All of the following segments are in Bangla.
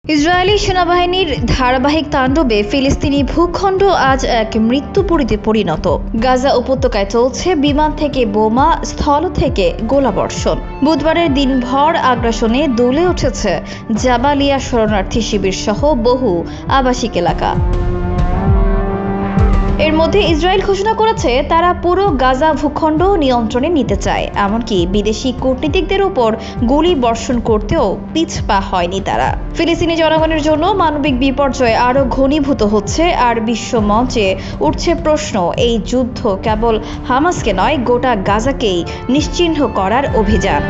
ইসরায়েলি সেনাবাহিনীর ধারাবাহিক তাণ্ডবে ফিলিস্তিনি ভূখণ্ড আজ এক মৃত্যুপুরীতে পরিণত। গাজা উপত্যকায় চলছে বিমান থেকে বোমা, স্থল থেকে গোলাবর্ষণ। বুধবারের দিনভর আগ্রাসনে দুলে উঠেছে জাবালিয়া শরণার্থী শিবির সহ বহু আবাসিক এলাকা। এর মধ্যে ইসরায়েল ঘোষণা করেছে তারা পুরো গাজা ভূখণ্ড নিয়ন্ত্রণে নিতে চায়। এমনকি বিদেশি কূটনীতিকদের উপর গুলি বর্ষণ করতেও পিছপা হয়নি তারা। ফিলিস্তিনি জনগণের জন্য মানবিক বিপর্যয় আরও ঘনীভূত হচ্ছে, আর বিশ্ব মঞ্চে উঠছে প্রশ্ন, এই যুদ্ধ কেবল হামাসকে নয়, গোটা গাজাকেই নিশ্চিহ্ন করার অভিযান।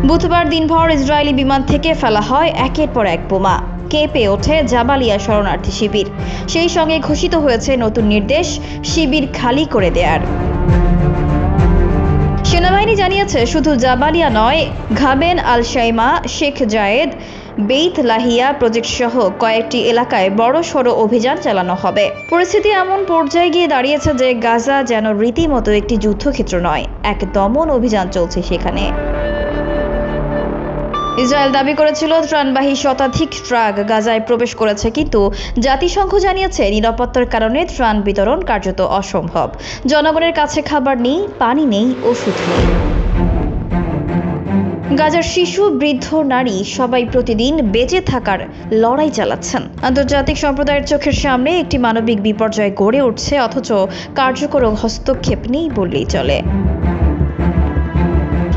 বুধবার দিনভর ইসরায়েলি বিমান থেকে ফেলা হয় একের পর এক বোমা। কেঁপে ওঠে জাবালিয়া শরণার্থী শিবির। সেই সঙ্গে ঘোষিত হয়েছে নতুন নির্দেশ, শিবির খালি করে দেয়ার। সেনাবাহিনী জানিয়েছে শুধু জাবালিয়া নয়, ঘাবেন আল শাইমা, শেখ জায়েদ, বেইত লাহিয়া প্রজেক্ট সহ কয়েকটি এলাকায় বড় সড়ো অভিযান চালানো হবে। পরিস্থিতি এমন পর্যায়ে গিয়ে দাঁড়িয়েছে যে গাজা যেন রীতিমতো একটি যুদ্ধক্ষেত্র নয়, এক দমন অভিযান চলছে সেখানে। ইসরায়েল দাবি করেছিল ত্রাণবাহী শতাধিক ট্রাক গাজায় প্রবেশ করেছে, কিন্তু জাতিসংঘ জানিয়েছে নিরাপত্তার কারণে ত্রাণ বিতরণ কার্যত অসম্ভব। জনগণের কাছে খাবার নেই, পানি নেই, ওষুধ নেই। গাজার শিশু, বৃদ্ধ, নারী সবাই প্রতিদিন বেঁচে থাকার লড়াই চালাচ্ছেন। আন্তর্জাতিক সম্প্রদায়ের চোখের সামনে একটি মানবিক বিপর্যয় গড়ে উঠছে, অথচ কার্যকর হস্তক্ষেপ নেই বললেই চলে।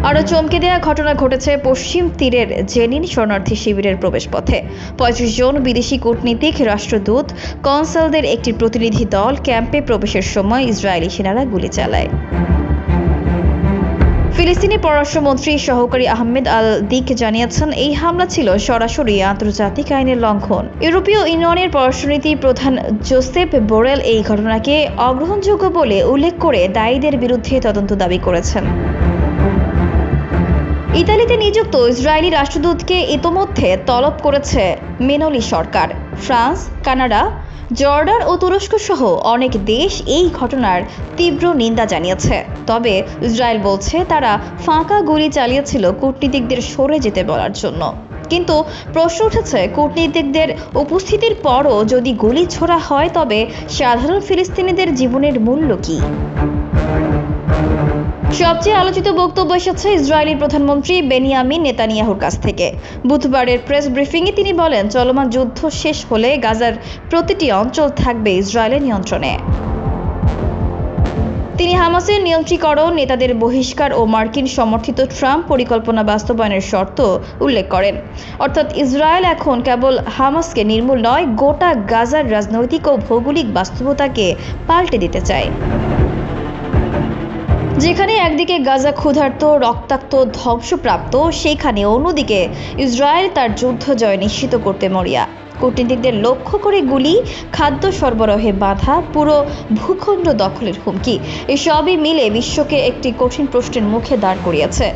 আরও চমকে দেওয়া ঘটনা ঘটেছে পশ্চিম তীরের জেনিন শরণার্থী শিবিরের প্রবেশপথে। ৩৫ জন বিদেশি কূটনীতিক, রাষ্ট্রদূত, কনসালদের একটি প্রতিনিধি দল ক্যাম্পে প্রবেশের সময় ইসরায়েলি সেনারা গুলি চালায়। ফিলিস্তিনি পররাষ্ট্রমন্ত্রী সহকারী আহমেদ আল দিক জানিয়েছেন এই হামলা ছিল সরাসরি আন্তর্জাতিক আইনের লঙ্ঘন। ইউরোপীয় ইউনিয়নের পররাষ্ট্রনীতি প্রধান জোসেপ বোরেল এই ঘটনাকে অগ্রহণযোগ্য বলে উল্লেখ করে দায়ীদের বিরুদ্ধে তদন্ত দাবি করেছেন। ইতালিতে নিযুক্ত ইসরায়েলি রাষ্ট্রদূতকে ইতোমধ্যে তলব করেছে মেনলি সরকার। ফ্রান্স, কানাডা, জর্ডান ও তুরস্ক সহ অনেক দেশ এই ঘটনার তীব্র নিন্দা জানিয়েছে। তবে ইসরায়েল বলছে তারা ফাঁকা গুলি চালিয়েছিল কূটনীতিকদের সরে যেতে বলার জন্য। কিন্তু প্রশ্ন উঠেছে, কূটনীতিকদের উপস্থিতির পরও যদি গুলি ছোড়া হয় তবে সাধারণ ফিলিস্তিনিদের জীবনের মূল্য কী? সবচেয়ে আলোচিত বক্তব্য এসেছে ইসরায়েলি প্রধানমন্ত্রী বেনিয়ামিন নেতানিয়াহুর কাছ থেকে। বুধবারের প্রেস ব্রিফিংয়ে তিনি বলেন, চলমান যুদ্ধ শেষ হলে গাজার প্রতিটি অঞ্চল থাকবে ইসরায়েলের নিয়ন্ত্রণে। তিনি হামাসের নিয়ন্ত্রীকরণ, নেতাদের বহিষ্কার ও মার্কিন সমর্থিত ট্রাম্প পরিকল্পনা বাস্তবায়নের শর্ত উল্লেখ করেন। অর্থাৎ ইসরায়েল এখন কেবল হামাসকে নির্মূল নয়, গোটা গাজার রাজনৈতিক ও ভৌগোলিক বাস্তবতাকে পাল্টে দিতে চায়। যেখানে একদিকে গাজা ক্ষুধার্ত, রক্তাক্ত, ধ্বংসপ্রাপ্ত, সেখানে অন্যদিকে ইসরায়েল তার যুদ্ধ জয় নিশ্চিত করতে মরিয়া। কূটনীতিকদের লক্ষ্য করে গুলি, খাদ্য সরবরাহে বাধা, পুরো ভূখণ্ড দখলের হুমকি, এসবই মিলে বিশ্বকে একটি কঠিন প্রশ্নের মুখে দাঁড় করিয়েছে।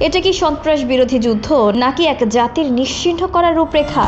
এটা কি সন্ত্রাস বিরোধী যুদ্ধ, নাকি এক জাতির নিশ্চিহ্ন করার রূপরেখা?